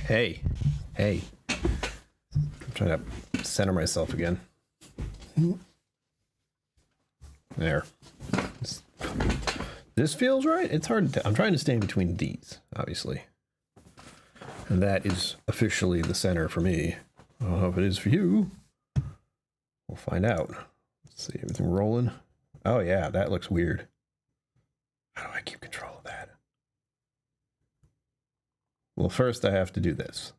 Hey. I'm trying to center myself again. There. This feels right. It's hard to... I'm trying to stay in between these, obviously. And that is officially the center for me. I don't know if it is for you. We'll find out. Let's see, everything rolling. Oh yeah, that looks weird. How do I keep control of that? Well, first I have to do this.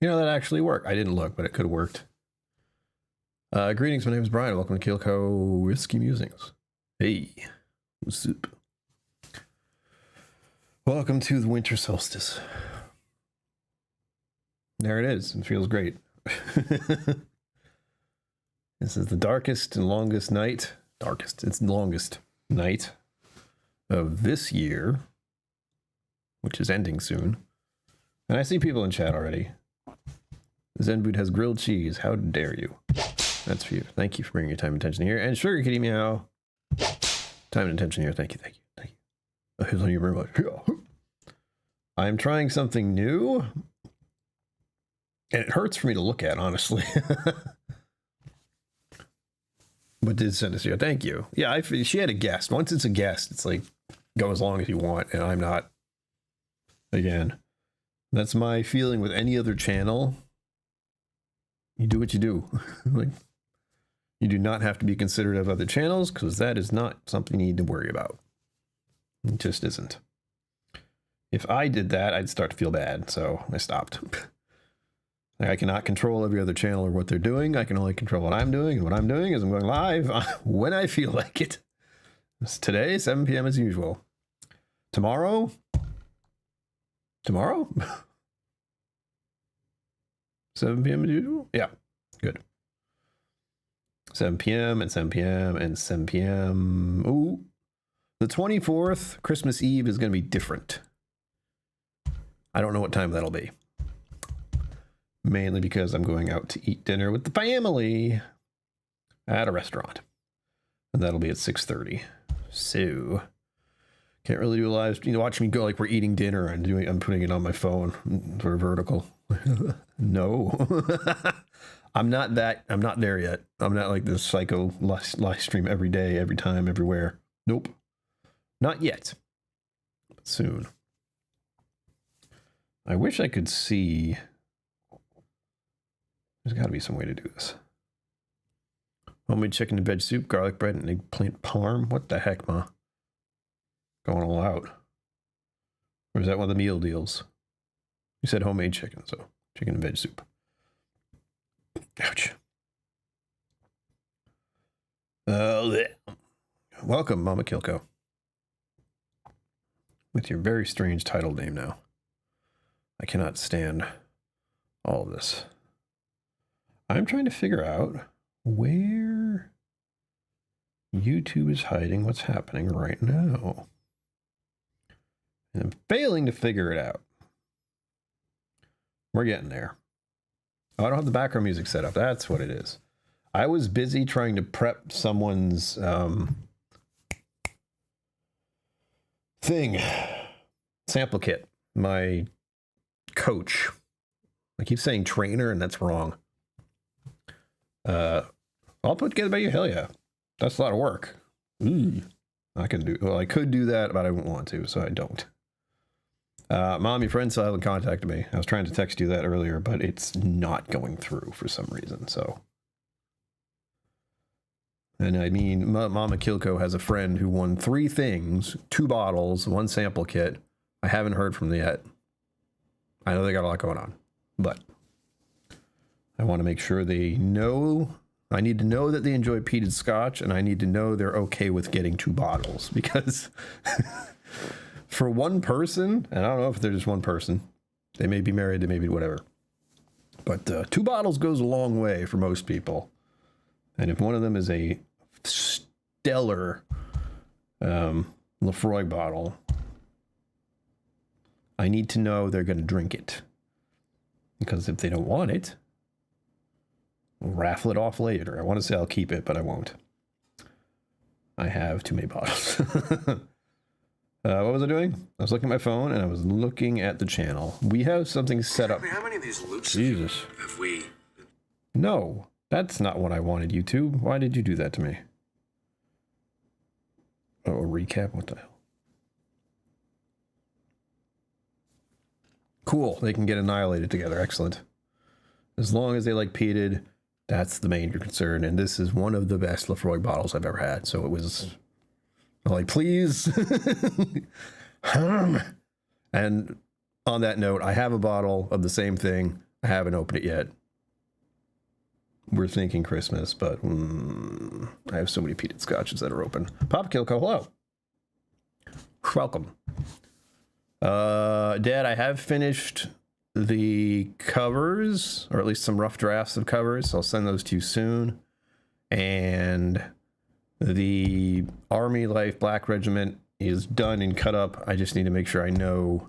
You know, that actually worked. I didn't look, but it could have worked. Greetings, my name is Brian. Welcome to KillCo Whiskey Musings. Hey, what's up? Welcome to the winter solstice. There it is. It feels great. This is the darkest and longest night. It's the longest night of this year, which is ending soon. And I see people in chat already. Zenboot has grilled cheese. How dare you? That's for you. Thank you for bringing your time and attention here. And Sugar Kitty Meow. Time and attention here. Thank you. Thank you very much. I'm trying something new. And it hurts for me to look at, honestly. But did send us here. Thank you. Yeah, she had a guest. Once it's a guest, it's like, go as long as you want. And I'm not. Again, that's my feeling with any other channel. You do what you do. Like, you do not have to be considerate of other channels, because that is not something you need to worry about. It just isn't. If I did that, I'd start to feel bad, so I stopped. I cannot control every other channel or what they're doing. I can only control what I'm doing, and what I'm doing is I'm going live when I feel like it. It's today, 7 p.m. as usual. Tomorrow? 7 p.m. as usual? Yeah, good. 7 p.m. and 7 p.m. and 7 p.m. Ooh. The 24th, Christmas Eve, is going to be different. I don't know what time that'll be. Mainly because I'm going out to eat dinner with the family at a restaurant. And that'll be at 6:30. So, can't really do a live, watch me go like we're eating dinner and I'm putting it on my phone for vertical. No. I'm not there yet. I'm not like this psycho live stream every day, every time, everywhere. Nope. Not yet. But soon. I wish I could see. There's got to be some way to do this. Homemade chicken and veg soup, garlic bread, and eggplant parm. What the heck, ma? Going all out. Or is that one of the meal deals? You said homemade chicken, so chicken and veg soup. Ouch. Welcome, Mama KillCo. With your very strange title name now. I cannot stand all of this. I'm trying to figure out where YouTube is hiding what's happening right now. And I'm failing to figure it out. We're getting there. Oh, I don't have the background music set up. That's what it is. I was busy trying to prep someone's sample kit. My coach. I keep saying trainer, and that's wrong. I'll put together by you. Hell yeah. That's a lot of work. I could do that, but I won't want to, so I don't. Mom, your friend still haven't contacted me. I was trying to text you that earlier, but it's not going through for some reason, so. And I mean, Mama KillCo has a friend who won 3 things, 2 bottles, 1 sample kit. I haven't heard from them yet. I know they got a lot going on, but I want to make sure they know. I need to know that they enjoy peated scotch, and I need to know they're okay with getting 2 bottles, because for one person, and I don't know if they're just one person, they may be married, they may be whatever, but 2 bottles goes a long way for most people. And if one of them is a stellar Lefroy bottle, I need to know they're going to drink it. Because if they don't want it, We'll raffle it off later. I want to say I'll keep it, but I won't. I have too many bottles. What was I doing? I was looking at my phone and I was looking at the channel. We have something set up. How many of these loops Jesus. have we? No, that's not what I wanted, YouTube. Why did you do that to me? Oh, a recap? What the hell? Cool. They can get annihilated together. Excellent. As long as they like peated, that's the major concern. And this is one of the best Lefroy bottles I've ever had. So it was like, please. And on that note, I have a bottle of the same thing. I haven't opened it yet. We're thinking Christmas, but I have so many peated scotches that are open. Papa KillCo, hello. Welcome. Dad, I have finished the covers, or at least some rough drafts of covers. So I'll send those to you soon. And the Army Life Black Regiment is done and cut up. I just need to make sure I know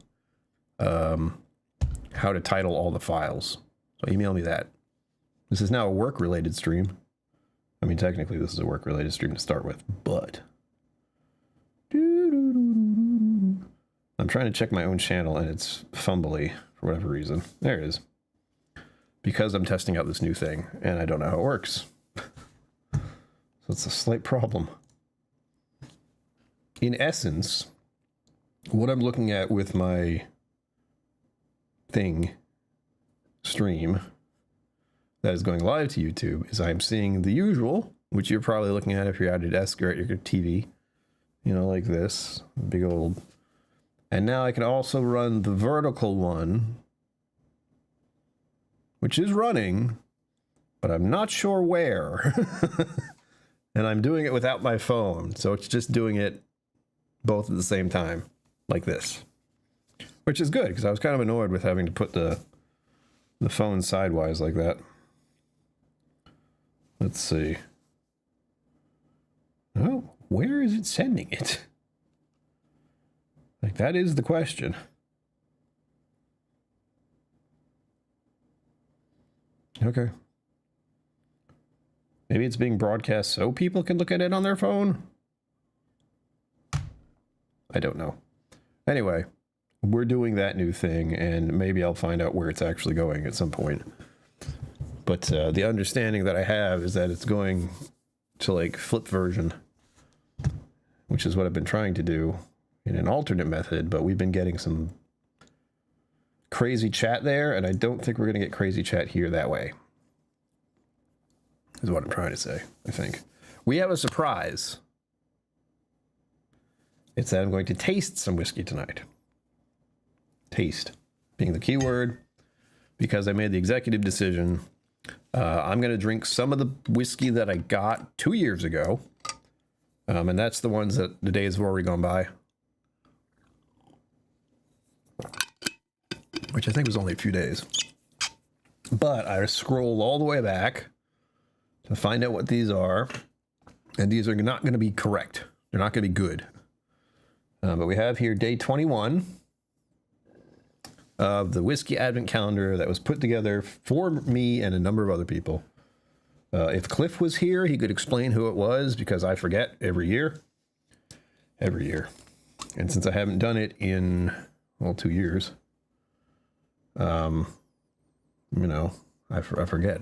how to title all the files. So email me that. This is now a work-related stream. I mean, technically this is a work-related stream to start with, but I'm trying to check my own channel and it's fumbly for whatever reason. There it is. Because I'm testing out this new thing and I don't know how it works. So it's a slight problem. In essence, what I'm looking at with my stream that is going live to YouTube is I'm seeing the usual, which you're probably looking at if you're out at desk or at your TV, you know, like this big old. And now I can also run the vertical one, which is running, but I'm not sure where. And I'm doing it without my phone, so it's just doing it both at the same time, like this. Which is good, because I was kind of annoyed with having to put the phone sidewise like that. Let's see. Oh, where is it sending it? Like, that is the question. Okay. Maybe it's being broadcast so people can look at it on their phone? I don't know. Anyway, we're doing that new thing, and maybe I'll find out where it's actually going at some point. But the understanding that I have is that it's going to, like, flip version, which is what I've been trying to do in an alternate method, but we've been getting some crazy chat there, and I don't think we're going to get crazy chat here that way. Is what I'm trying to say, I think. We have a surprise. It's that I'm going to taste some whiskey tonight. Taste being the key word, because I made the executive decision. I'm going to drink some of the whiskey that I got 2 years ago. And that's the ones that the days have already gone by. Which I think was only a few days. But I scrolled all the way back to find out what these are. And these are not going to be correct. They're not going to be good. But we have here day 21 of the Whiskey Advent Calendar that was put together for me and a number of other people. If Cliff was here, he could explain who it was, because I forget every year. Every year. And since I haven't done it in, well, 2 years, you know, I forget.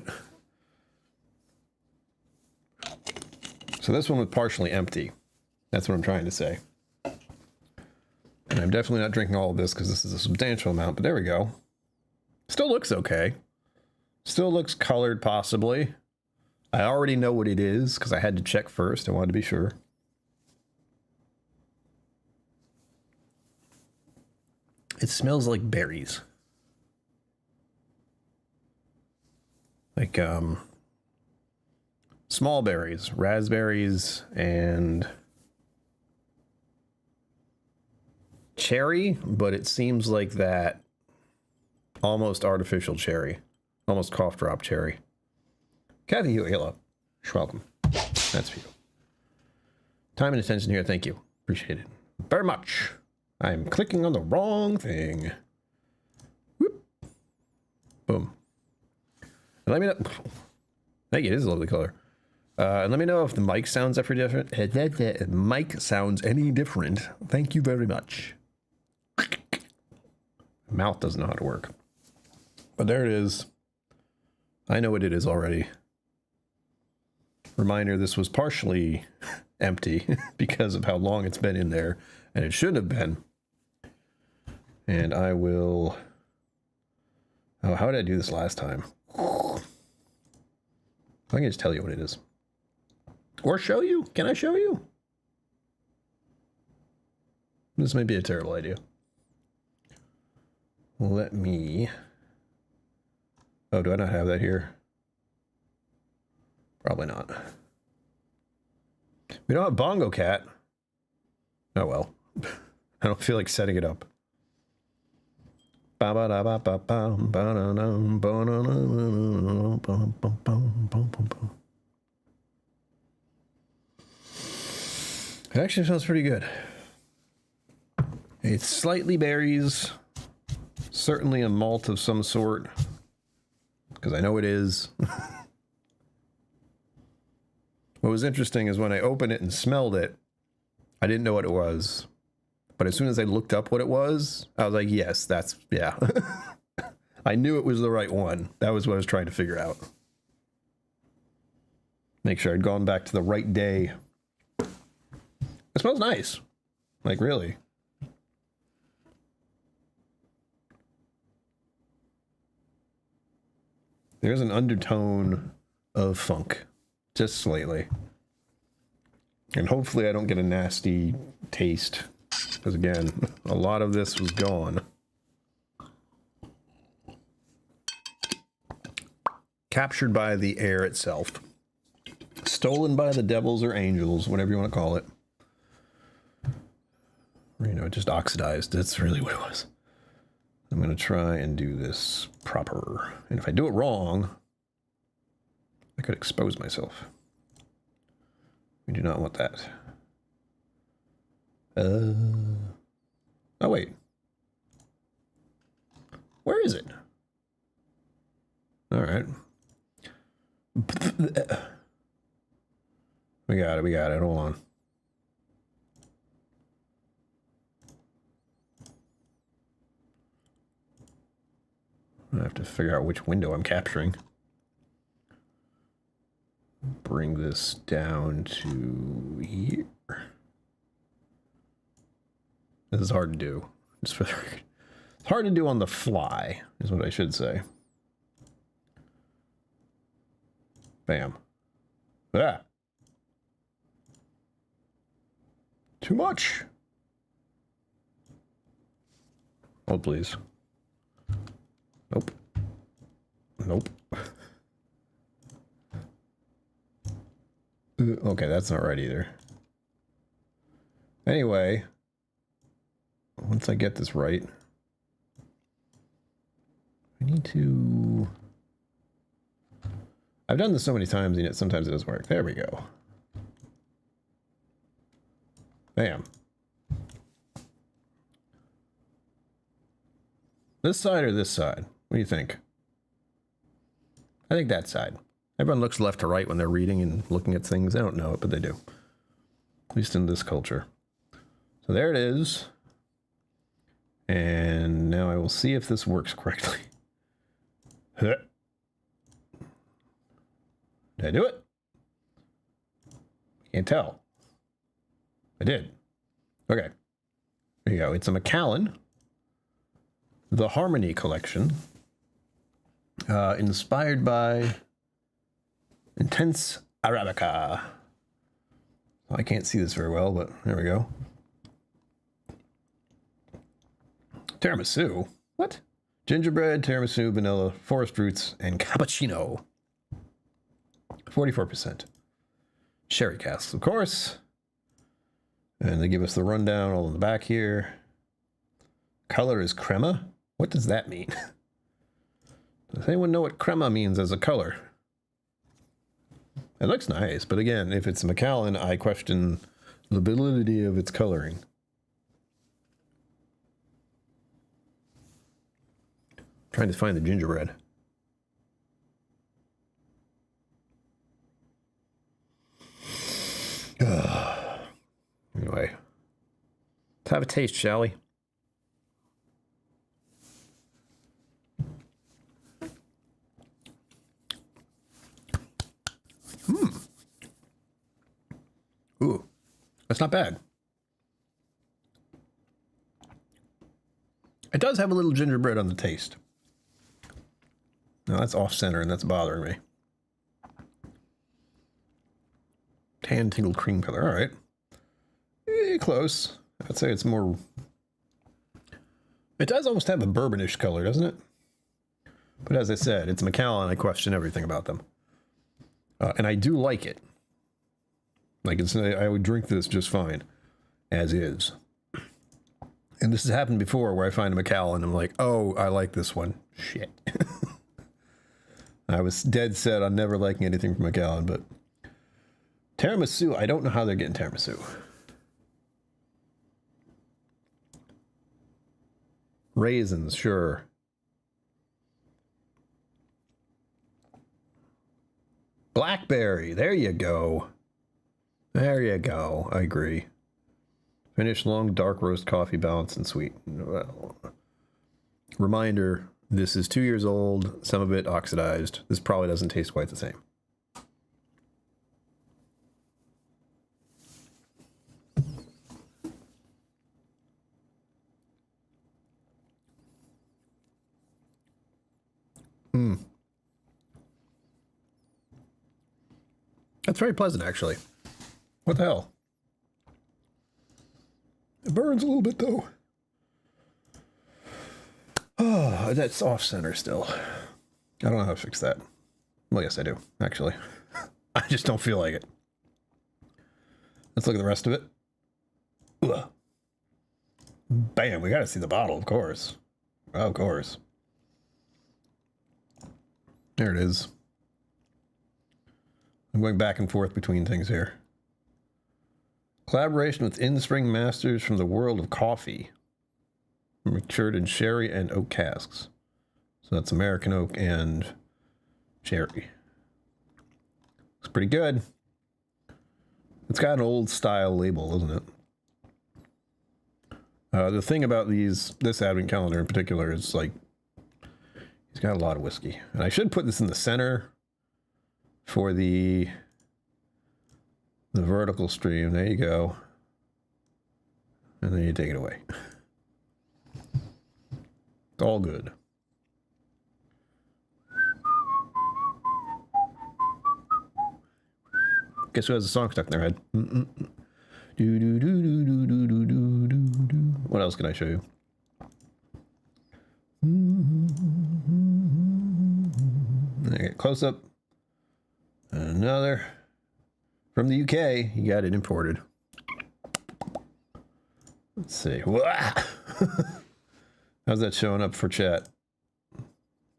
So this one was partially empty. That's what I'm trying to say. And I'm definitely not drinking all of this because this is a substantial amount, but there we go. Still looks okay. Still looks colored, possibly. I already know what it is because I had to check first. I wanted to be sure. It smells like berries. Like, small berries, raspberries, and cherry, but it seems like that almost artificial cherry, almost cough drop cherry. Kathy, you, hello. You're welcome. That's for you. Time and attention here, thank you. Appreciate it very much. I'm clicking on the wrong thing. Whoop. Boom. And let me know. Thank you. It is a lovely color. And let me know if the mic sounds ever different. Mic sounds any different. Thank you very much. Mouth doesn't know how to work. But there it is. I know what it is already. Reminder, this was partially empty because of how long it's been in there. And it shouldn't have been. And I will... Oh, how did I do this last time? I can just tell you what it is. Or show you. Can I show you? This may be a terrible idea. Let me... Oh, do I not have that here? Probably not. We don't have Bongo Cat. Oh well. I don't feel like setting it up. It actually sounds pretty good. It's slightly berries. Certainly a malt of some sort. Because I know it is. What was interesting is when I opened it and smelled it, I didn't know what it was. But as soon as I looked up what it was, I was like, yes, that's, yeah. I knew it was the right one. That was what I was trying to figure out. Make sure I'd gone back to the right day. It smells nice. Like, really. There's an undertone of funk. Just slightly. And hopefully I don't get a nasty taste. Because again, a lot of this was gone. Captured by the air itself. Stolen by the devils or angels, whatever you want to call it. Or, you know, just oxidized. That's really what it was. I'm going to try and do this proper. And if I do it wrong, I could expose myself. We do not want that. Oh, wait. Where is it? All right. We got it. We got it. Hold on. I have to figure out which window I'm capturing. Bring this down to here. This is hard to do. Just for the record. It's hard to do on the fly, is what I should say. Bam. Ah. Too much. Hold, please. Nope. Nope. Okay, that's not right either. Anyway, once I get this right, I need to... I've done this so many times, and yet sometimes it doesn't work. There we go. Bam. This side or this side? What do you think? I think that side. Everyone looks left to right when they're reading and looking at things. I don't know it, but they do. At least in this culture. So there it is. And now I will see if this works correctly. Did I do it? Can't tell. I did. Okay. There you go. It's a Macallan. The Harmony Collection. Inspired by Intense Arabica. I can't see this very well, but there we go. Tiramisu. What? Gingerbread, tiramisu, vanilla, forest fruits, and cappuccino. 44%. Sherry casks, of course. And they give us the rundown all in the back here. Color is crema. What does that mean? Does anyone know what crema means as a color? It looks nice, but again, if it's Macallan, I question the validity of its coloring. Trying to find the gingerbread. anyway. Let's have a taste, shall we? Ooh, that's not bad. It does have a little gingerbread on the taste. No, that's off-center, and that's bothering me. Tan tingled cream color. All right. Close. I'd say it's more... It does almost have a bourbonish color, doesn't it? But as I said, it's Macallan. I question everything about them. And I do like it. Like, I would drink this just fine, as is. And this has happened before where I find a Macallan and I'm like, oh, I like this one. Shit. I was dead set on never liking anything from Macallan, but tiramisu, I don't know how they're getting tiramisu. Raisins, sure. Blackberry, there you go. There you go, I agree. Finished long dark roast coffee, balanced and sweet. Well, reminder, this is 2 years old, some of it oxidized. This probably doesn't taste quite the same. That's very pleasant, actually. What the hell? It burns a little bit, though. Oh, that's off-center still. I don't know how to fix that. Well, yes, I do, actually. I just don't feel like it. Let's look at the rest of it. Ugh. Bam, we gotta see the bottle, of course. Of course. There it is. I'm going back and forth between things here. Collaboration with in-spring masters from the world of coffee. Matured in sherry and oak casks. So that's American oak and sherry. Looks pretty good. It's got an old style label, doesn't it? The thing about this advent calendar in particular is like, he's got a lot of whiskey. And I should put this in the center for the vertical stream. There you go. And then you take it away. It's all good. Guess who has a song stuck in their head? Do, do, do, do, do, do, do, do, do. What else can I show you? Okay, close up. Another. From the UK, you got it imported. Let's see. How's that showing up for chat?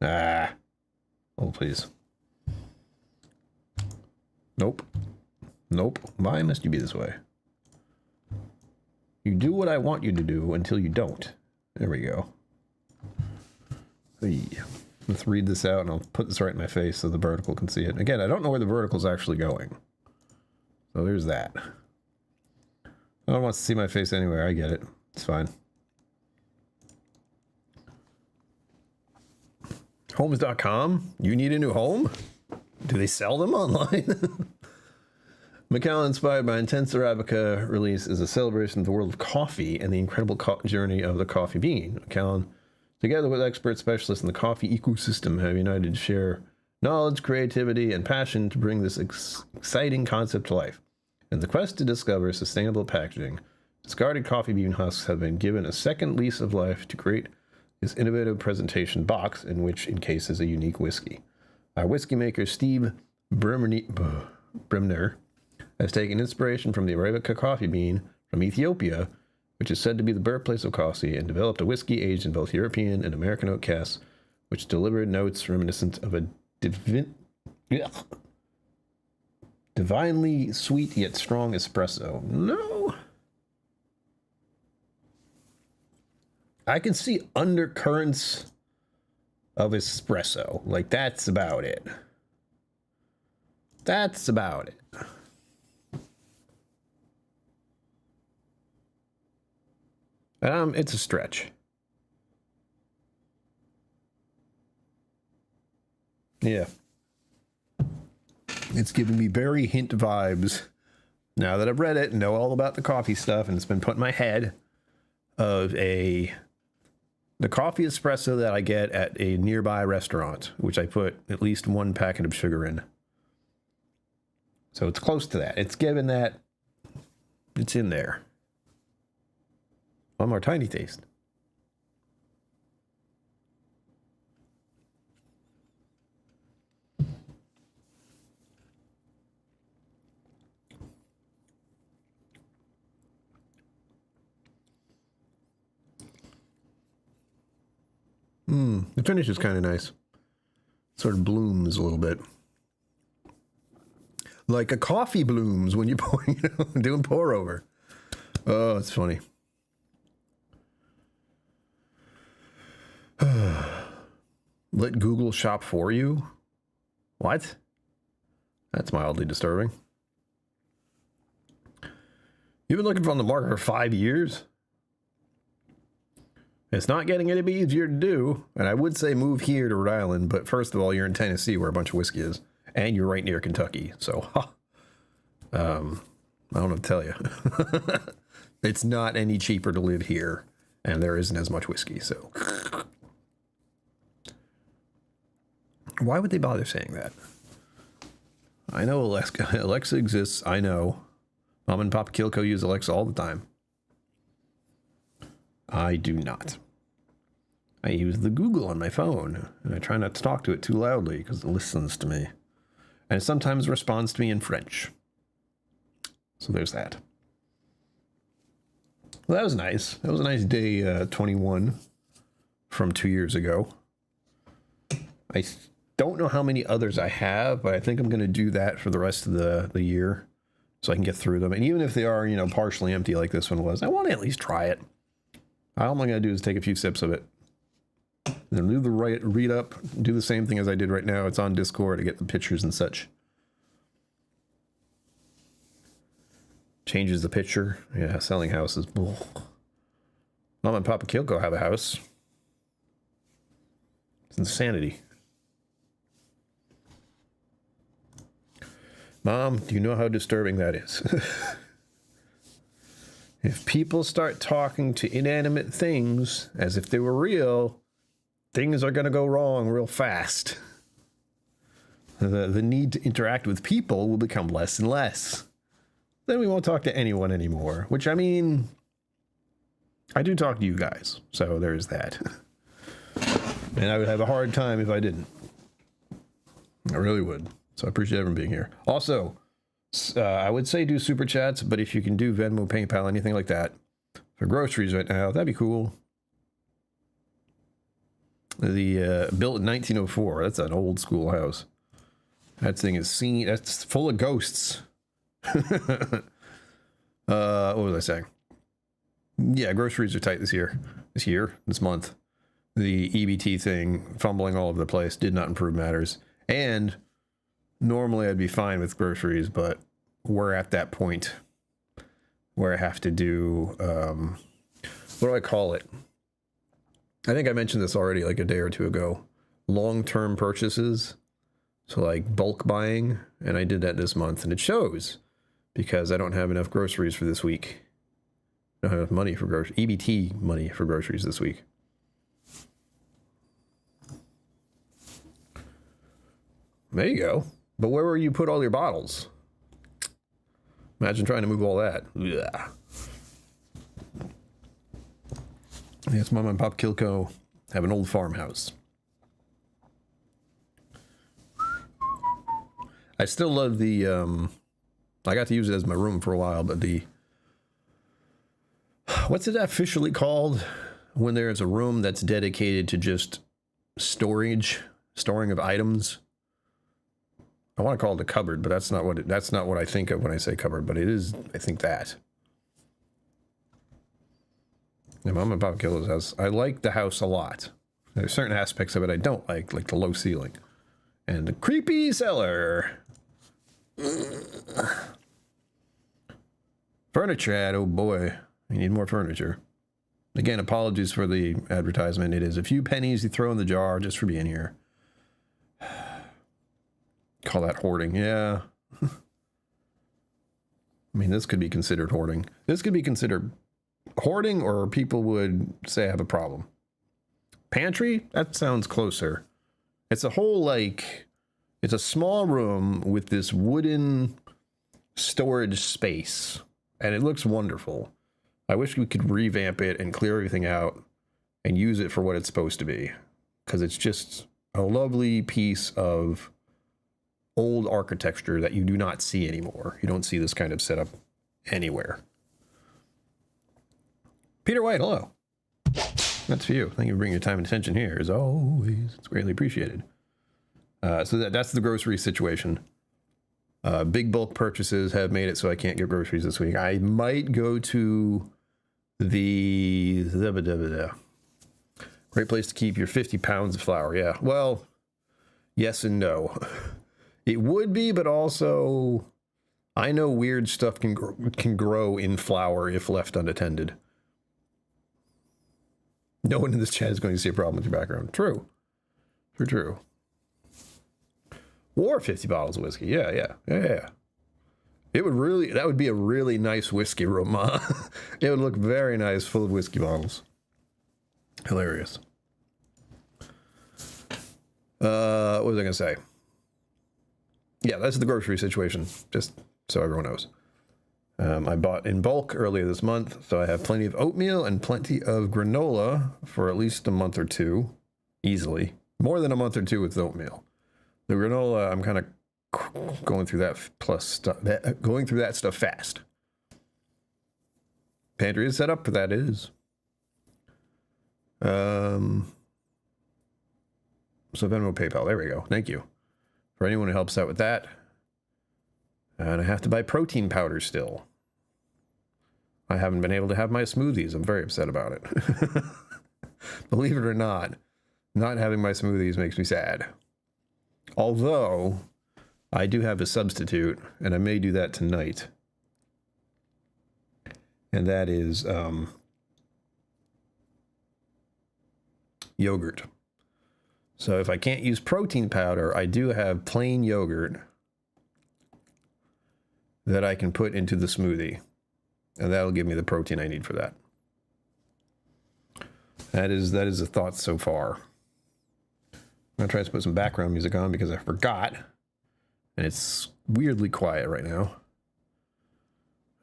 Ah. Oh, please. Nope. Nope. Why must you be this way? You do what I want you to do until you don't. There we go. Hey. Let's read this out and I'll put this right in my face so the vertical can see it. Again, I don't know where the vertical is actually going. So there's that. No one wants to see my face anywhere. I get it. It's fine. Homes.com? You need a new home? Do they sell them online? Macallan, inspired by Intense Arabica release, is a celebration of the world of coffee and the incredible journey of the coffee bean. Macallan, together with expert specialists in the coffee ecosystem, have united to share knowledge, creativity, and passion to bring this exciting concept to life. In the quest to discover sustainable packaging, discarded coffee bean husks have been given a second lease of life to create this innovative presentation box in which encases a unique whiskey. Our whiskey maker, Steve Bremner, has taken inspiration from the Arabica coffee bean from Ethiopia, which is said to be the birthplace of coffee, and developed a whiskey aged in both European and American oak casks, which delivered notes reminiscent of a divinely sweet yet strong espresso. No. I can see undercurrents of espresso. Like, that's about it. That's about it. It's a stretch. Yeah. It's giving me very hint vibes. Now that I've read it and know all about the coffee stuff, and it's been put in my head of the coffee espresso that I get at a nearby restaurant, which I put at least 1 packet of sugar in. So it's close to that. It's given that. It's in there. One more tiny taste. The finish is kind of nice. Sort of blooms a little bit. Like a coffee blooms when you're pouring, doing pour over. Oh, it's funny. Let Google shop for you? What? That's mildly disturbing. You've been looking on the market for 5 years? It's not getting any easier to do, and I would say move here to Rhode Island, but first of all, you're in Tennessee where a bunch of whiskey is, and you're right near Kentucky, so, I don't know what to tell you. It's not any cheaper to live here, and there isn't as much whiskey, so. Why would they bother saying that? I know Alexa exists, I know. Mom and Pop KillCo use Alexa all the time. I do not. I use the Google on my phone, and I try not to talk to it too loudly because it listens to me. And it sometimes responds to me in French. So there's that. Well, that was nice. That was a nice day 21 from 2 years ago. I don't know how many others I have, but I think I'm going to do that for the rest of the year so I can get through them. And even if they are, partially empty like this one was, I want to at least try it. All I'm going to do is take a few sips of it. Then do the read up, do the same thing as I did right now. It's on Discord to get the pictures and such. Changes the picture. Yeah, selling houses. Mom and Papa KillCo have a house. It's insanity. Mom, do you know how disturbing that is? If people start talking to inanimate things as if they were real, things are going to go wrong real fast. The need to interact with people will become less and less. Then we won't talk to anyone anymore, which, I mean, I do talk to you guys, so there's that. And I would have a hard time if I didn't. I really would. So I appreciate everyone being here. Also, I would say do super chats, but if you can do Venmo, PayPal, anything like that for groceries right now, that'd be cool. The built in 1904. That's an old school house. That thing is that's full of ghosts. What was I saying? Yeah, groceries are tight this month. The EBT thing, fumbling all over the place, did not improve matters. And normally I'd be fine with groceries, but we're at that point where I have to do, what do I call it? I think I mentioned this already like a day or two ago. Long-term purchases. So like bulk buying. And I did that this month, and it shows because I don't have enough groceries for this week. I don't have enough money for EBT money for groceries this week. There you go. But where will you put all your bottles? Imagine trying to move all that. Yeah. Yes, Mom and Pop KillCo have an old farmhouse. I still love the, I got to use it as my room for a while, but what's it officially called when there's a room that's dedicated to just storing of items? I want to call it a cupboard, but that's not what I think of when I say cupboard, but it is, I think that. Yeah, Mom and Pop KillCo's house. I like the house a lot. There's certain aspects of it I don't like the low ceiling. And the creepy cellar. Furniture ad, oh boy. We need more furniture. Again, apologies for the advertisement. It is a few pennies you throw in the jar just for being here. Call that hoarding. Yeah. I mean, this could be considered hoarding. This could be considered hoarding, or people would say I have a problem. Pantry? That sounds closer. It's a whole, like, it's a small room with this wooden storage space, and it looks wonderful. I wish we could revamp it and clear everything out and use it for what it's supposed to be, because it's just a lovely piece of old architecture that you do not see anymore. You don't see this kind of setup anywhere. Peter White, hello. That's for you. Thank you for bringing your time and attention here, as always. It's greatly appreciated. So that's the grocery situation. Big bulk purchases have made it so I can't get groceries this week. I might go to the great place to keep your 50 pounds of flour. Yeah. Well, yes and no. It would be, but also I know weird stuff can grow in flour if left unattended. No one in this chat is going to see a problem with your background. True. True. Or 50 bottles of whiskey. Yeah. It would really, that would be a really nice whiskey room, huh? It would look very nice, full of whiskey bottles. Hilarious. What was I going to say? Yeah, that's the grocery situation, just so everyone knows. I bought in bulk earlier this month, so I have plenty of oatmeal and plenty of granola for at least a month or two, easily. More than a month or two with oatmeal. The granola, I'm kind of going through that stuff fast. Pantry is set up for that. It is. So Venmo, PayPal. There we go. Thank you for anyone who helps out with that. And I have to buy protein powder still. I haven't been able to have my smoothies. I'm very upset about it. Believe it or not having my smoothies makes me sad. Although, I do have a substitute, and I may do that tonight. And that is yogurt. So if I can't use protein powder, I do have plain yogurt that I can put into the smoothie. And that'll give me the protein I need for that. That is a thought so far. I'm going to try to put some background music on because I forgot. And it's weirdly quiet right now.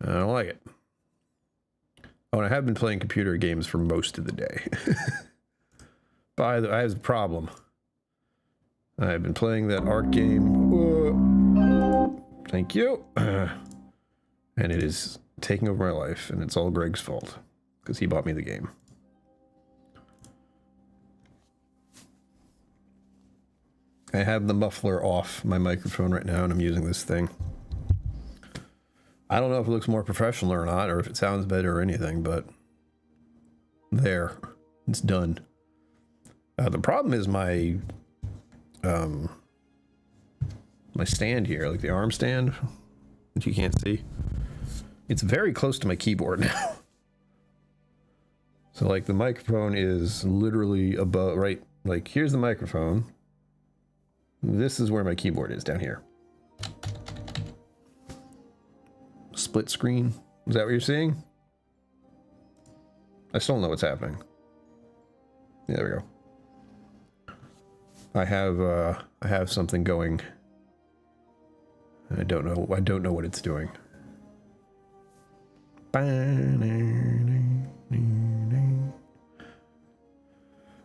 I don't like it. Oh, and I have been playing computer games for most of the day. But I have a problem. I've been playing that art game. Whoa. Thank you. And it is taking over my life, and it's all Greg's fault because he bought me the game. I have the muffler off my microphone right now, and I'm using this thing. I don't know if it looks more professional or not, or if it sounds better or anything, but there, it's done. The problem is my stand here, like the arm stand, that you can't see. It's very close to my keyboard now. So like the microphone is literally above, right? Like here's the microphone. This is where my keyboard is, down here. Split screen. Is that what you're seeing? I still don't know what's happening. Yeah, there we go. I have something going. I don't know what it's doing.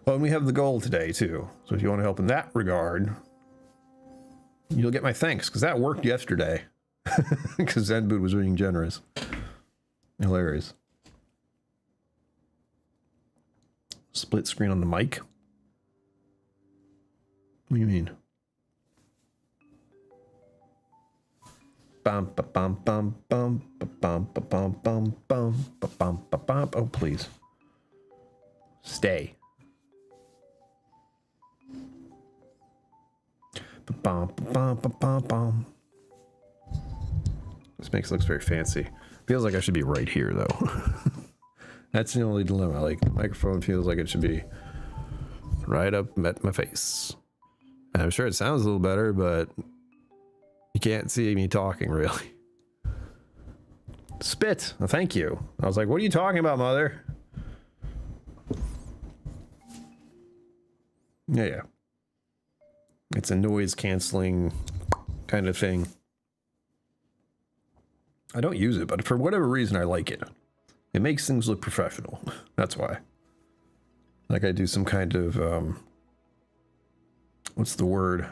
Oh, and we have the goal today too. So if you want to help in that regard, you'll get my thanks, because that worked yesterday. Because Zenboot was being generous. Hilarious. Split screen on the mic? What do you mean? Bum ba bum bum bum ba bum ba bum bum bum ba bum ba bum. Oh, please. Stay. Ba bum ba bum ba bum bum. This looks very fancy. Feels like I should be right here though. That's the only dilemma. Like, the microphone feels like it should be right up at my face. And I'm sure it sounds a little better, but you can't see me talking, really. Spit. Well, thank you. I was like, what are you talking about, mother? Yeah. It's a noise canceling kind of thing. I don't use it, but for whatever reason, I like it. It makes things look professional. That's why. Like I do some kind of, what's the word?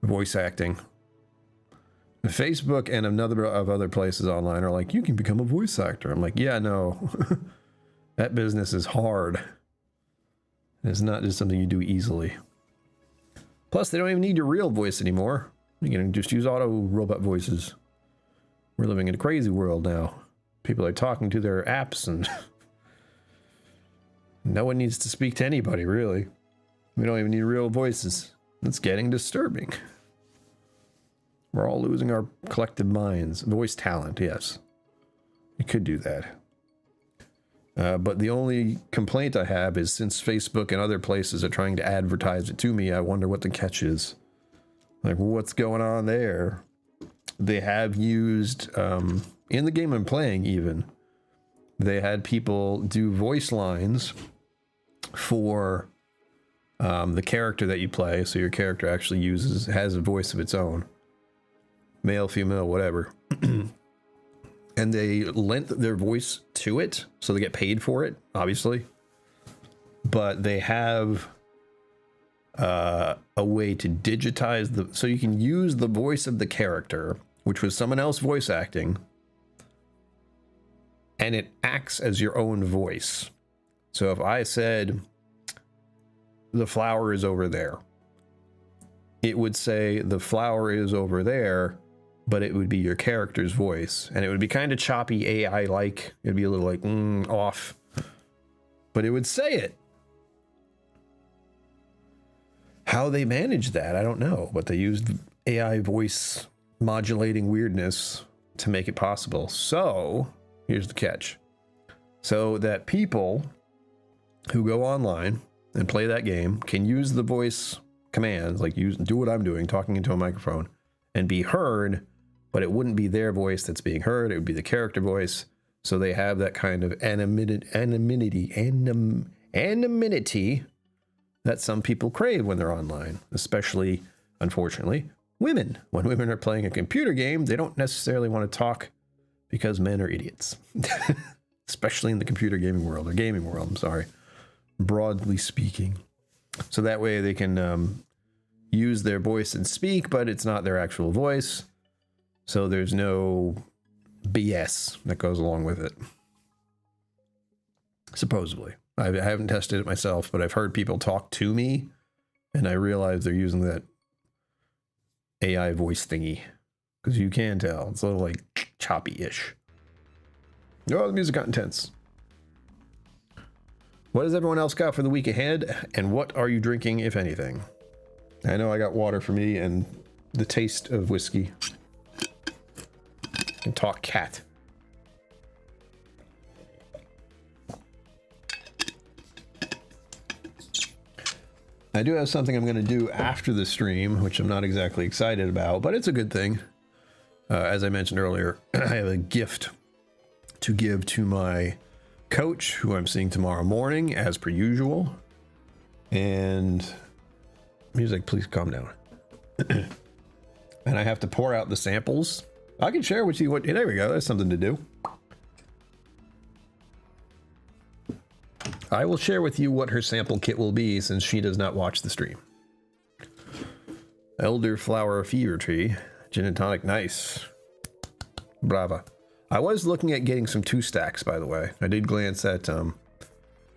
Voice acting. Facebook and another of other places online are like, you can become a voice actor. I'm like, yeah, no. That business is hard. It's not just something you do easily. Plus, they don't even need your real voice anymore. You can just use auto robot voices. We're living in a crazy world now. People are talking to their apps and no one needs to speak to anybody, really. We don't even need real voices. It's getting disturbing. We're all losing our collective minds. Voice talent, yes. You could do that. But the only complaint I have is since Facebook and other places are trying to advertise it to me, I wonder what the catch is. Like, what's going on there? They have used, in the game I'm playing even, they had people do voice lines for the character that you play. So your character actually has a voice of its own. Male, female, whatever. And they lent their voice to it, so they get paid for it, obviously. But they have a way to digitize so you can use the voice of the character, which was someone else voice acting, and it acts as your own voice. So if I said, the flower is over there, it would say, the flower is over there, but it would be your character's voice, and it would be kind of choppy AI-like. It'd be a little like off, but it would say it. How they managed that, I don't know, but they used AI voice modulating weirdness to make it possible. So here's the catch: so that people who go online and play that game can use the voice commands, like do what I'm doing, talking into a microphone, and be heard. But it wouldn't be their voice that's being heard. It would be the character voice. So they have that kind of anonymity that some people crave when they're online, especially, unfortunately, women. When women are playing a computer game, they don't necessarily want to talk because men are idiots, especially in the computer gaming world, or gaming world, I'm sorry, broadly speaking. So that way they can use their voice and speak, but it's not their actual voice. So there's no BS that goes along with it. Supposedly. I haven't tested it myself, but I've heard people talk to me, and I realize they're using that AI voice thingy. Because you can tell. It's a little like choppy-ish. Oh, the music got intense. What has everyone else got for the week ahead? And what are you drinking, if anything? I know I got water for me and the taste of whiskey. And talk cat. I do have something I'm going to do after the stream, which I'm not exactly excited about, but it's a good thing. As I mentioned earlier, I have a gift to give to my coach, who I'm seeing tomorrow morning, as per usual. And music, please calm down. And I have to pour out the samples. I can share with you what, there we go, that's something to do. I will share with you what her sample kit will be, since she does not watch the stream. Elderflower Fever Tree, Gin and Tonic, nice. Brava. I was looking at getting some 2-stacks, by the way. I did glance at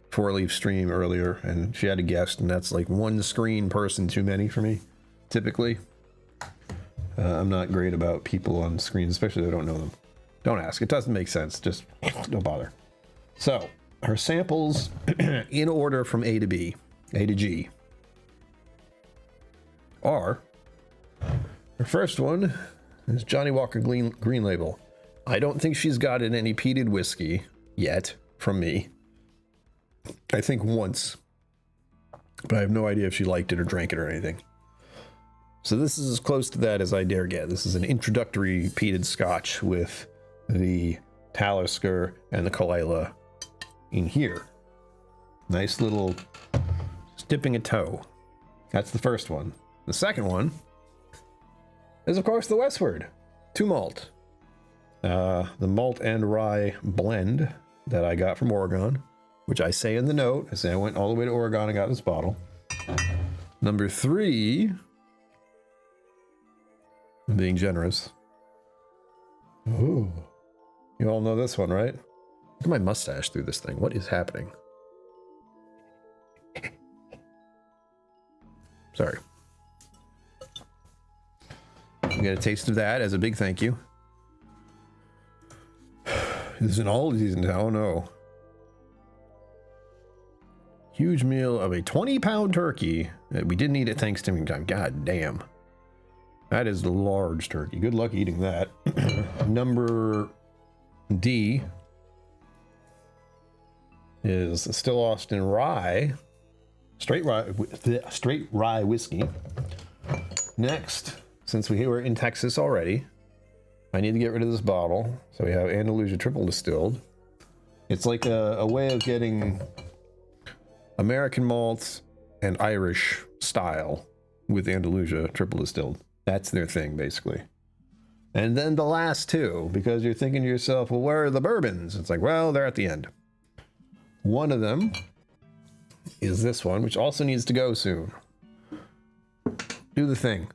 4-Leaf stream earlier, and she had a guest, and that's like one screen person too many for me, typically. I'm not great about people on screens, especially if I don't know them. Don't ask. It doesn't make sense. Just don't bother. So, her samples in order from A to B, A to G, are... Her first one is Johnny Walker Green Label. I don't think she's gotten any peated whiskey yet from me. I think once. But I have no idea if she liked it or drank it or anything. So this is as close to that as I dare get. This is an introductory peated Scotch with the Talisker and the Kalila in here. Nice little, just dipping a toe. That's the first one. The second one is, of course, the Westward 2 malt. The malt and rye blend that I got from Oregon, which I say in the note. I say I went all the way to Oregon and got this bottle. Number 3, I'm being generous. Ooh. You all know this one, right? Look at my mustache through this thing. What is happening? Sorry. You get a taste of that as a big thank you. There's an all these in town. Oh no. Huge meal of a 20-pound turkey. We didn't eat at Thanksgiving time. God damn. That is a large turkey. Good luck eating that. Number D is Still Austin Rye. Straight rye whiskey. Next, since we were in Texas already, I need to get rid of this bottle. So we have Andalusia Triple Distilled. It's like a way of getting American malts and Irish style with Andalusia Triple Distilled. That's their thing, basically. And then the last two, because you're thinking to yourself, well, where are the bourbons? It's like, well, they're at the end. One of them is this one, which also needs to go soon. Do the thing.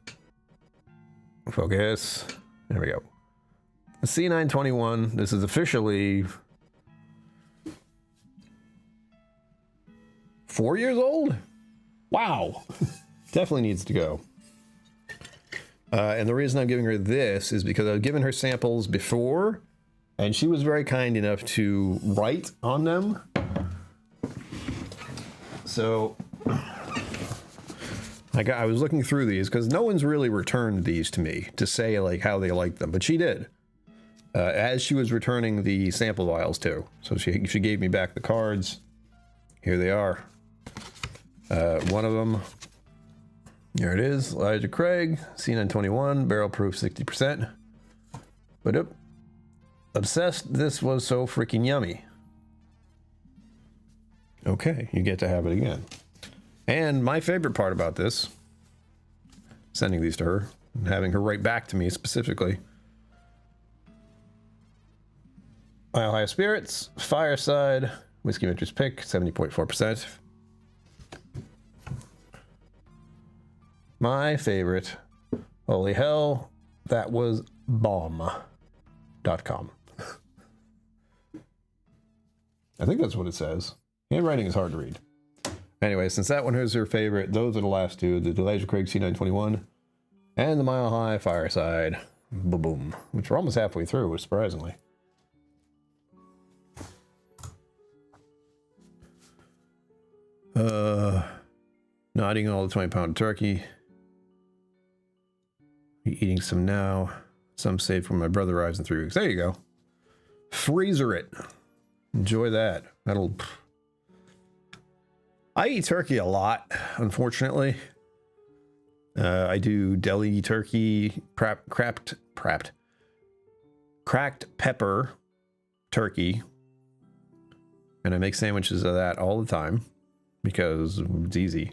Focus. There we go. The C921. This is officially 4 years old? Wow. Definitely needs to go. And the reason I'm giving her this is because I've given her samples before, and she was very kind enough to write on them. So I was looking through these because no one's really returned these to me to say like how they liked them, but she did. As she was returning the sample vials too. So she gave me back the cards. Here they are. One of them, here it is, Elijah Craig, C921, barrel proof 60%. But obsessed, this was so freaking yummy. Okay, you get to have it again. And my favorite part about this, sending these to her, and having her write back to me specifically. Mile High Spirits, Fireside, Whiskey Maker's Pick, 70.4%. My favorite, holy hell, that was bomb.com. I think that's what it says. Handwriting is hard to read. Anyway, since that one is her favorite, those are the last two, the Elijah Craig C921 and the Mile High Fireside, boom, which we're almost halfway through, surprisingly. Not eating all the 20-pound turkey. Eating some now. Some saved when my brother arrives in 3 weeks. There you go. Freezer it. Enjoy that. I eat turkey a lot, unfortunately. I do deli turkey, cracked pepper turkey. And I make sandwiches of that all the time because it's easy.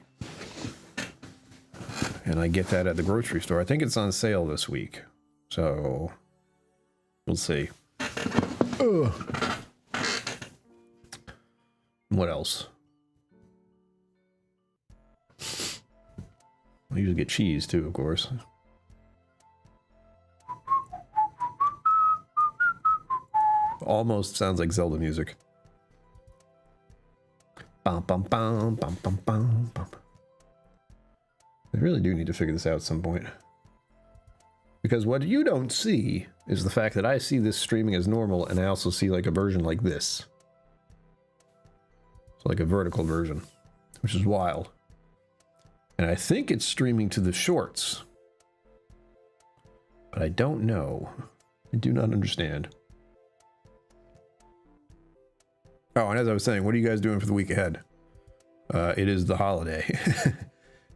And I get that at the grocery store. I think it's on sale this week. So we'll see. Ugh. What else? I usually get cheese too, of course. Almost sounds like Zelda music. Bum, bum, bum, bum, bum, bum, bum. I really do need to figure this out at some point. Because what you don't see is the fact that I see this streaming as normal, and I also see like a version like this. So like a vertical version, which is wild. And I think it's streaming to the shorts. But I don't know. I do not understand. Oh, and as I was saying, what are you guys doing for the week ahead? It is the holiday.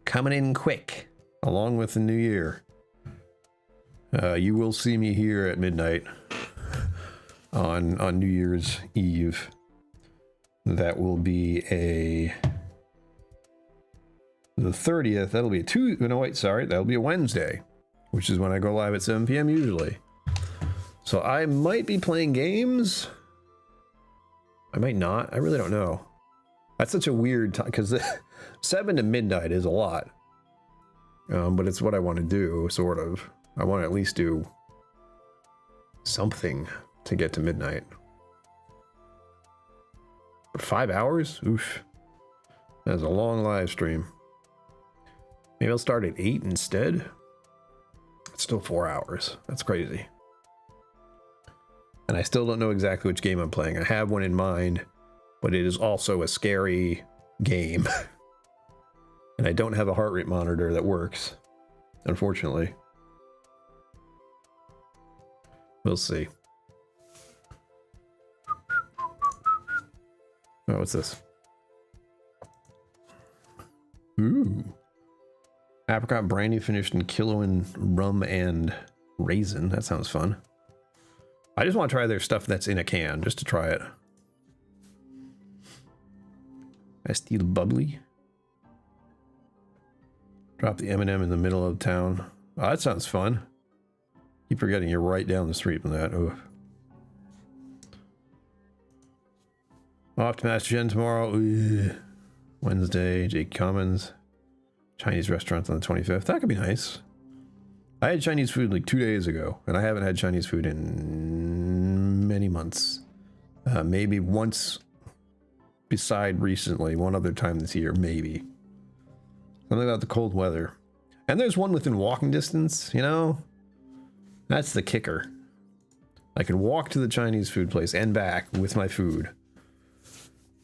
Coming in quick, along with the new year. You will see me here at midnight on New Year's Eve. That will be the 30th. That'll be a Tuesday. No, wait, sorry. That'll be a Wednesday, which is when I go live at 7 p.m. usually. So I might be playing games. I might not. I really don't know. That's such a weird time because 7 to midnight is a lot. But it's what I want to do, sort of. I want to at least do something to get to midnight. For 5 hours? Oof. That's a long live stream. Maybe I'll start at 8 instead. It's still 4 hours. That's crazy. And I still don't know exactly which game I'm playing. I have one in mind, but it is also a scary game. And I don't have a heart rate monitor that works, unfortunately. We'll see. Oh, what's this? Ooh. Apricot brandy finished in Killoan rum and raisin. That sounds fun. I just want to try their stuff that's in a can, just to try it. Estille bubbly. Drop the M&M in the middle of town. Oh, that sounds fun. Keep forgetting you're right down the street from that. Oof. Off to Master Gen tomorrow. Ugh. Wednesday, Jake Commons. Chinese restaurants on the 25th. That could be nice. I had Chinese food like 2 days ago, and I haven't had Chinese food in many months. Maybe once beside recently, one other time this year, maybe. Something about the cold weather. And there's one within walking distance, you know? That's the kicker. I can walk to the Chinese food place and back with my food.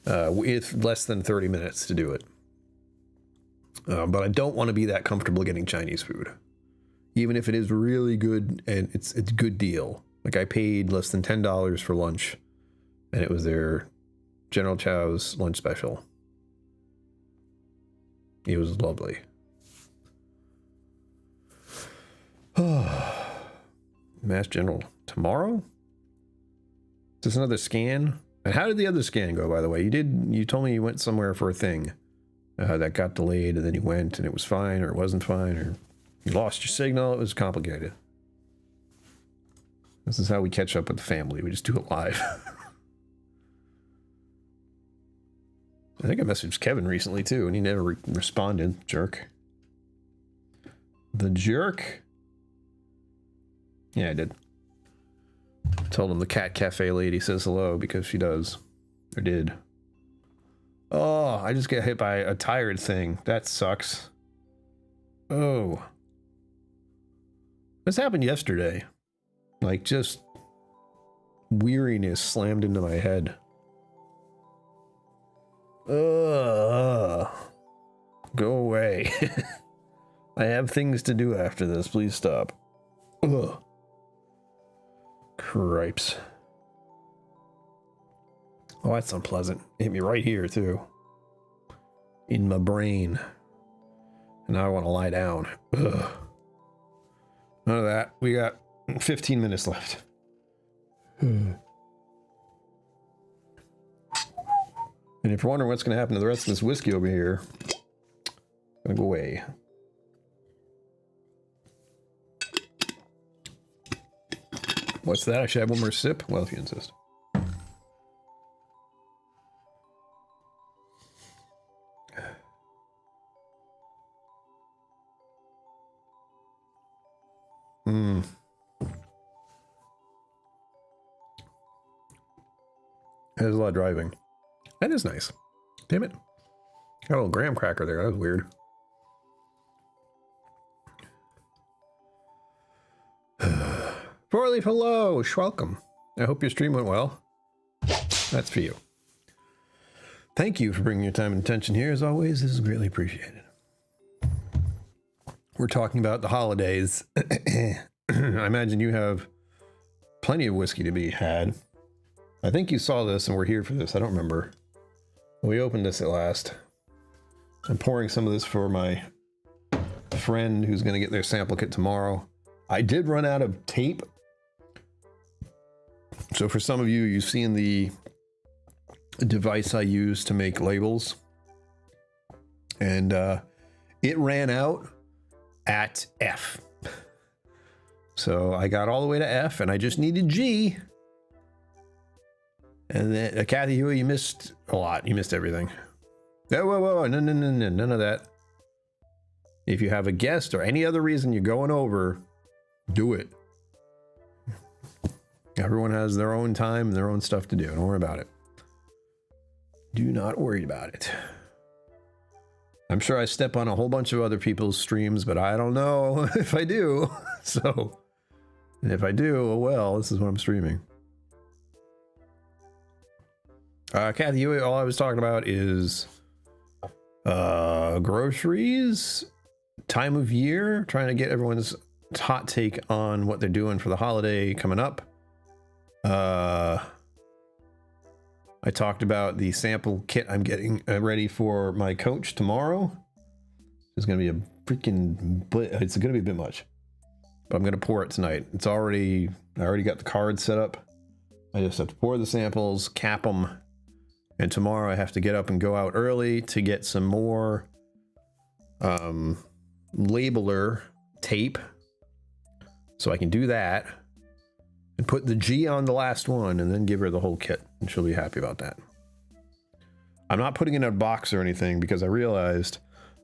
With less than 30 minutes to do it. But I don't want to be that comfortable getting Chinese food. Even if it is really good and it's a good deal. Like I paid less than $10 for lunch. And it was their General Chow's lunch special. It was lovely. Mass General tomorrow? Is this another scan? And how did the other scan go, by the way? You told me you went somewhere for a thing that got delayed, and then you went and it was fine, or it wasn't fine, or you lost your signal. It was complicated. This is how we catch up with the family. We just do it live. I think I messaged Kevin recently too, and he never responded. Jerk. The jerk? Yeah, I did. Told him the cat cafe lady says hello because she does. Or did. Oh, I just get hit by a tired thing. That sucks. Oh. This happened yesterday. Like, just weariness slammed into my head. Ugh. Go away. I have things to do after this. Please stop. Ugh. Cripes. Oh, that's unpleasant. It hit me right here, too. In my brain. And now I want to lie down. Ugh. None of that. We got 15 minutes left. And if you're wondering what's going to happen to the rest of this whiskey over here, it's going to go away. What's that? I should have one more sip? Well, if you insist. There's a lot of driving. That is nice. Damn it. Got a little graham cracker there. That was weird. Four-leaf, hello. Welcome. I hope your stream went well. That's for you. Thank you for bringing your time and attention here. As always, this is greatly appreciated. We're talking about the holidays. I imagine you have plenty of whiskey to be had. I think you saw this and we're here for this. I don't remember. We opened this at last. I'm pouring some of this for my friend who's going to get their sample kit tomorrow. I did run out of tape. So for some of you, you've seen the device I use to make labels. And it ran out at F. So I got all the way to F and I just needed G. And then, Kathy Huey, you missed a lot. You missed everything. Whoa, no, none of that. If you have a guest or any other reason you're going over, do it. Everyone has their own time and their own stuff to do. Don't worry about it. Do not worry about it. I'm sure I step on a whole bunch of other people's streams, but I don't know if I do. So, and if I do, oh well, this is what I'm streaming. Kathy, all I was talking about is groceries, time of year, trying to get everyone's hot take on what they're doing for the holiday coming up. I talked about the sample kit I'm getting ready for my coach tomorrow. It's going to be a freaking, it's going to be a bit much, but I'm going to pour it tonight. I already got the cards set up. I just have to pour the samples, cap them. And tomorrow I have to get up and go out early to get some more labeler tape. So I can do that and put the G on the last one and then give her the whole kit. And she'll be happy about that. I'm not putting it in a box or anything because I realized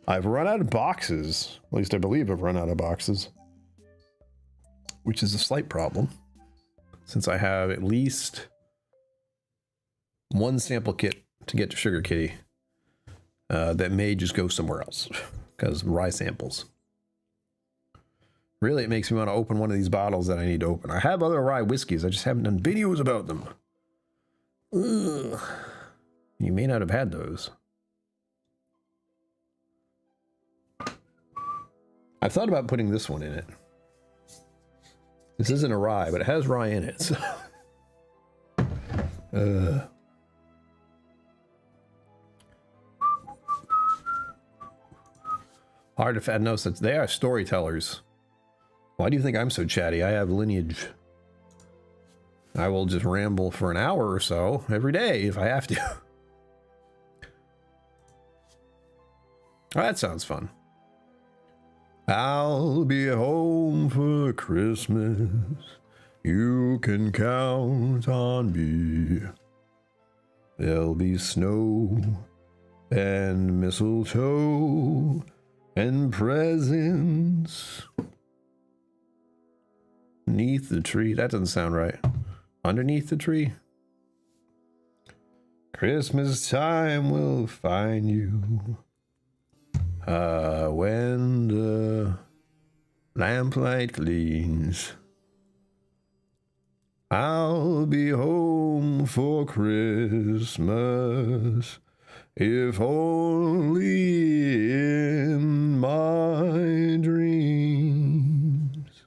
I've run out of boxes. At least I believe I've run out of boxes. Which is a slight problem. Since I have at least one sample kit to get to Sugar Kitty that may just go somewhere else because rye samples. Really, it makes me want to open one of these bottles that I need to open. I have other rye whiskeys. I just haven't done videos about them. Ugh. You may not have had those. I've thought about putting this one in it. This isn't a rye, but it has rye in it. So. Hard to find. No, since they are storytellers. Why do you think I'm so chatty? I have lineage. I will just ramble for an hour or so every day if I have to. Oh, that sounds fun. I'll be home for Christmas. You can count on me. There'll be snow and mistletoe and presents. Beneath the tree. That doesn't sound right. Underneath the tree. Christmas time will find you. When the lamplight gleams. I'll be home for Christmas. If only in my dreams.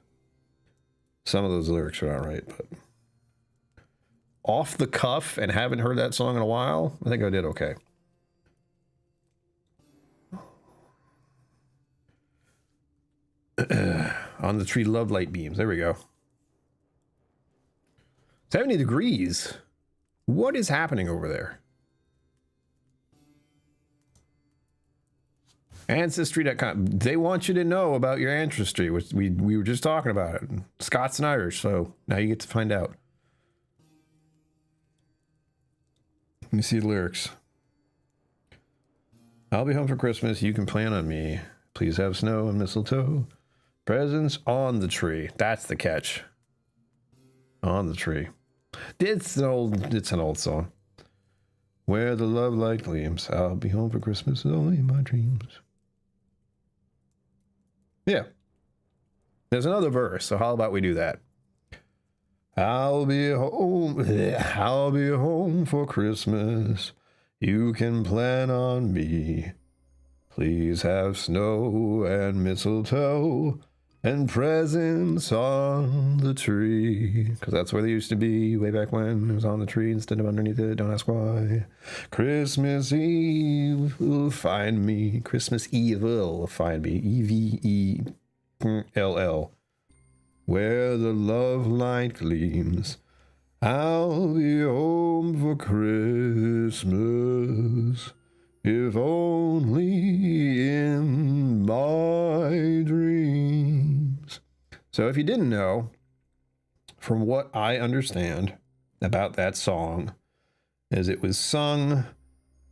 Some of those lyrics are not right, but off the cuff and haven't heard that song in a while, I think I did okay. On the tree, love light beams. There we go. 70 degrees. What is happening over there? Ancestry.com. They want you to know about your ancestry, which we were just talking about it. Scots and Irish, so now you get to find out. Let me see the lyrics. I'll be home for Christmas. You can plan on me. Please have snow and mistletoe. Presents on the tree. That's the catch. On the tree. It's an old song. Where the love light gleams. I'll be home for Christmas only in my dreams. Yeah. There's another verse, so how about we do that? I'll be home for Christmas. You can plan on me. Please have snow and mistletoe and presents on the tree. Because that's where they used to be way back when. It was on the tree instead of underneath it. Don't ask why. Christmas Eve will find me. Christmas Eve will find me. Evell. Where the love light gleams. I'll be home for Christmas. If only in my dreams. So if you didn't know, from what I understand about that song, is it was sung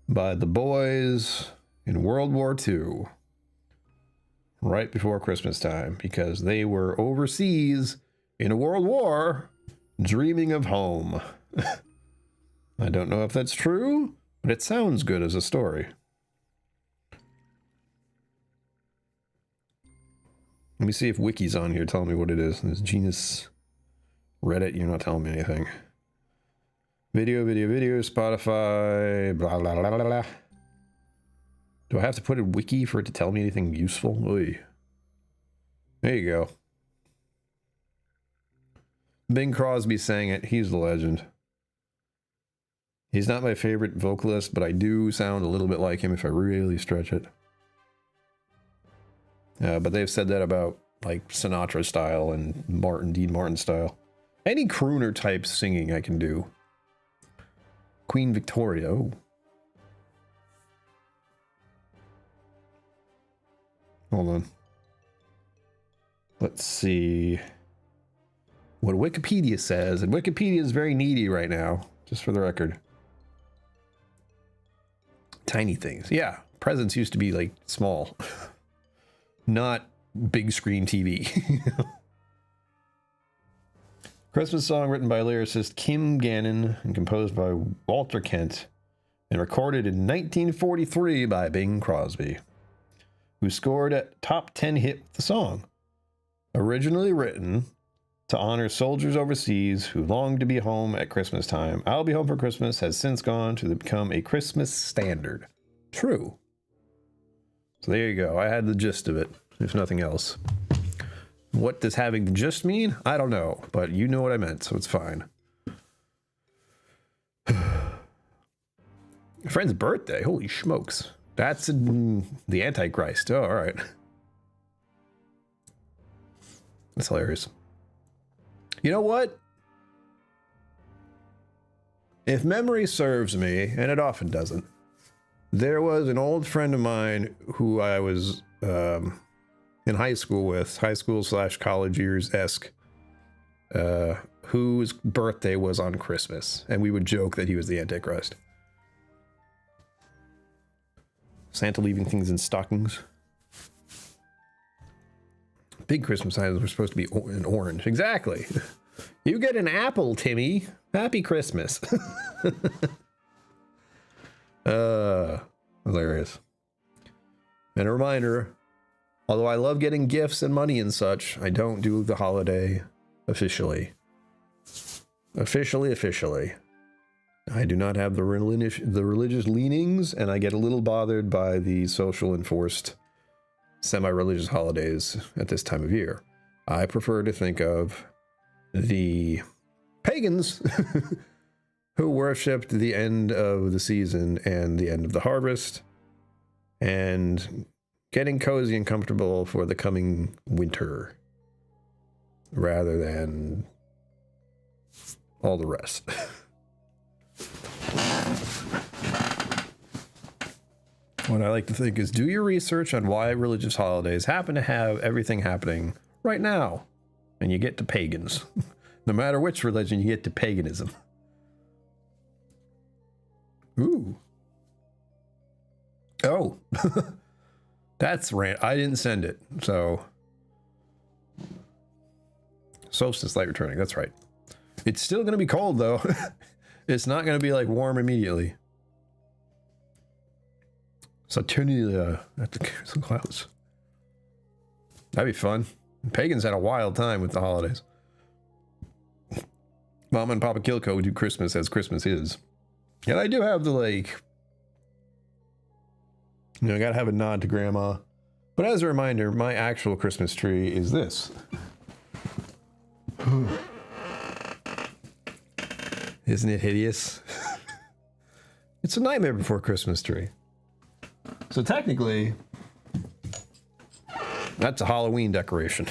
by the boys in World War II, right before Christmas time, because they were overseas in a world war, dreaming of home. I don't know if that's true, but it sounds good as a story. Let me see if Wiki's on here telling me what it is. This genus Reddit, you're not telling me anything. Video, Spotify, blah, blah, blah, blah, blah. Do I have to put in Wiki for it to tell me anything useful? Oy. There you go. Bing Crosby sang it. He's the legend. He's not my favorite vocalist, but I do sound a little bit like him if I really stretch it. But they've said that about like Sinatra style and Dean Martin style. Any crooner type singing I can do. Queen Victoria. Oh. Hold on. Let's see what Wikipedia says. And Wikipedia is very needy right now, just for the record. Tiny things. Yeah, presents used to be like small, not big screen TV. Christmas song written by lyricist Kim Gannon and composed by Walter Kent and recorded in 1943 by Bing Crosby, who scored a top 10 hit with the song. Originally written to honor soldiers overseas who long to be home at Christmas time, I'll Be Home for Christmas has since gone to become a Christmas standard. True. So there you go. I had the gist of it, if nothing else. What does having the gist mean? I don't know, but you know what I meant, so it's fine. Friend's birthday. Holy smokes. That's the Antichrist. Oh, all right. That's hilarious. You know what? If memory serves me, and it often doesn't, there was an old friend of mine who I was in high school with, high school / college years-esque, whose birthday was on Christmas, and we would joke that he was the Antichrist. Santa leaving things in stockings. Big Christmas items were supposed to be in orange. Exactly. You get an apple, Timmy. Happy Christmas. Hilarious. And a reminder, although I love getting gifts and money and such, I don't do the holiday officially. Officially. I do not have the religious leanings, and I get a little bothered by the social enforced semi-religious holidays at this time of year. I prefer to think of the pagans who worshipped the end of the season and the end of the harvest and getting cozy and comfortable for the coming winter rather than all the rest. What I like to think is do your research on why religious holidays happen to have everything happening right now. And you get to pagans. No matter which religion, you get to paganism. Ooh. Oh. That's rant. I didn't send it. So. Solstice light returning. That's right. It's still going to be cold, though. It's not going to be like warm immediately. Saturnalia at the clouds. That'd be fun. Pagans had a wild time with the holidays. Mama and Papa KillCo do Christmas as Christmas is. And I do have the, like, you know, I gotta have a nod to Grandma. But as a reminder, my actual Christmas tree is this. Isn't it hideous? It's a Nightmare Before Christmas tree. So technically, that's a Halloween decoration.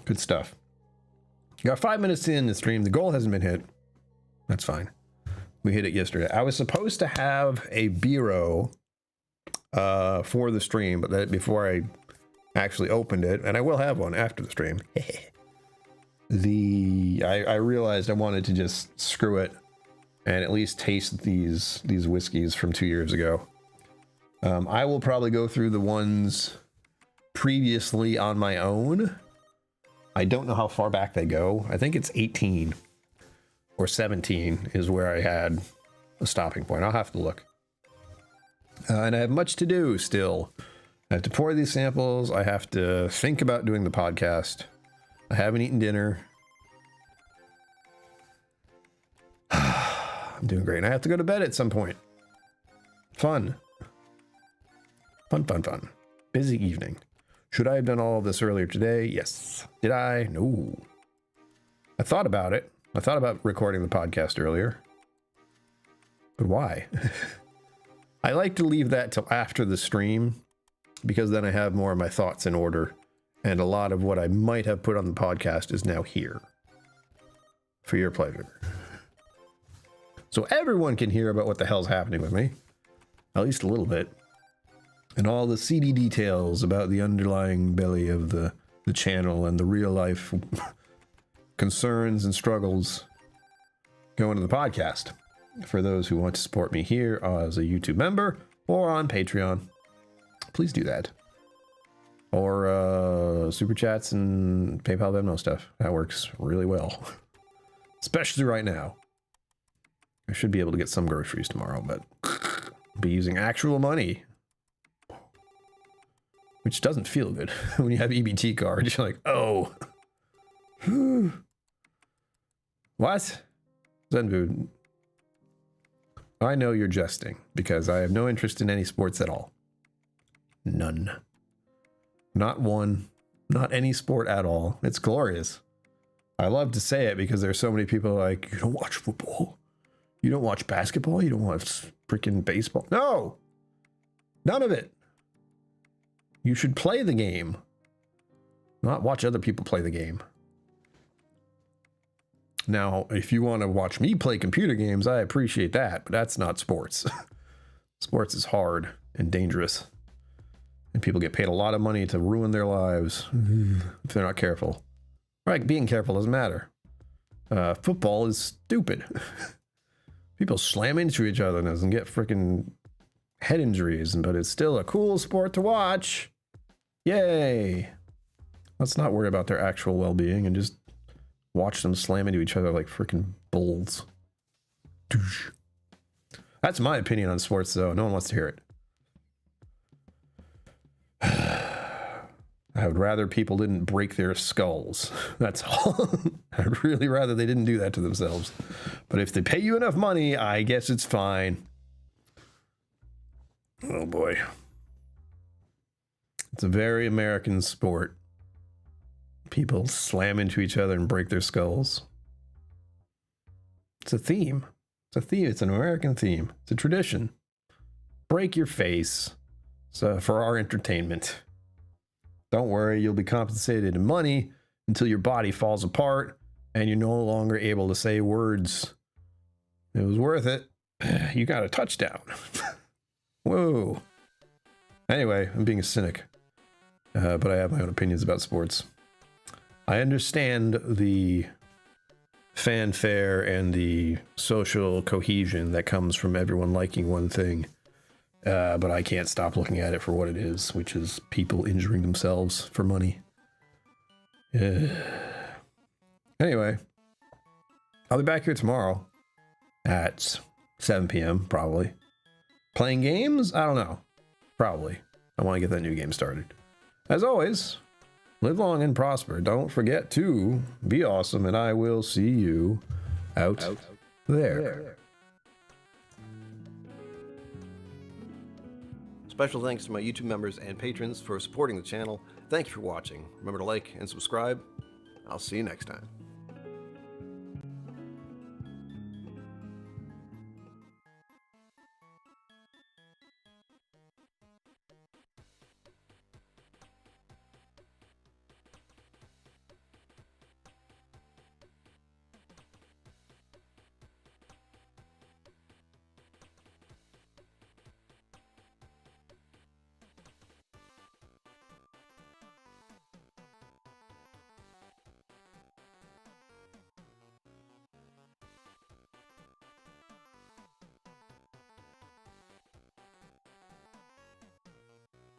Good stuff. Got 5 minutes in the stream. The goal hasn't been hit. That's fine. We hit it yesterday. I was supposed to have a bureau for the stream, but that before I actually opened it, and I will have one after the stream. I realized I wanted to just screw it and at least taste these whiskeys from 2 years ago. I will probably go through the ones previously on my own. I don't know how far back they go. I think it's 18 or 17 is where I had a stopping point. I'll have to look. And I have much to do still. I have to pour these samples. I have to think about doing the podcast. I haven't eaten dinner. I'm doing great. And I have to go to bed at some point. Fun. Fun. Busy evening. Should I have done all of this earlier today? Yes. Did I? No. I thought about it. I thought about recording the podcast earlier. But why? I like to leave that till after the stream because then I have more of my thoughts in order. And a lot of what I might have put on the podcast is now here. For your pleasure. So everyone can hear about what the hell's happening with me. At least a little bit. And all the seedy details about the underlying belly of the channel and the real life concerns and struggles go into the podcast. For those who want to support me here as a YouTube member or on Patreon, please do that. Or super chats and PayPal Venmo stuff. That works really well. Especially right now. I should be able to get some groceries tomorrow, but I'll be using actual money. Which doesn't feel good. When you have EBT cards, you're like, oh. What? Zen food. I know you're jesting, because I have no interest in any sports at all. None. Not one. Not any sport at all. It's glorious. I love to say it because there's so many people like, you don't watch football? You don't watch basketball? You don't watch freaking baseball? No! None of it. You should play the game, not watch other people play the game. Now, if you want to watch me play computer games, I appreciate that, but that's not sports. Sports is hard and dangerous, and people get paid a lot of money to ruin their lives if they're not careful. Right, being careful doesn't matter. Football is stupid. People slam into each other and get freaking head injuries, but it's still a cool sport to watch. Yay! Let's not worry about their actual well-being and just watch them slam into each other like freaking bulls. That's my opinion on sports, though. No one wants to hear it. I would rather people didn't break their skulls. That's all. I'd really rather they didn't do that to themselves. But if they pay you enough money, I guess it's fine. Oh boy. It's a very American sport. People slam into each other and break their skulls. It's a theme. It's a theme. It's an American theme. It's a tradition. Break your face for our entertainment. Don't worry, you'll be compensated in money until your body falls apart and you're no longer able to say words. It was worth it. You got a touchdown. Whoa. Anyway, I'm being a cynic. But I have my own opinions about sports. I understand the fanfare and the social cohesion that comes from everyone liking one thing. But I can't stop looking at it for what it is, which is people injuring themselves for money. Anyway, I'll be back here tomorrow at 7 p.m. probably. Playing games? I don't know. Probably. I want to get that new game started. As always, live long and prosper. Don't forget to be awesome, and I will see you out there. Special thanks to my YouTube members and patrons for supporting the channel. Thank you for watching. Remember to like and subscribe. I'll see you next time.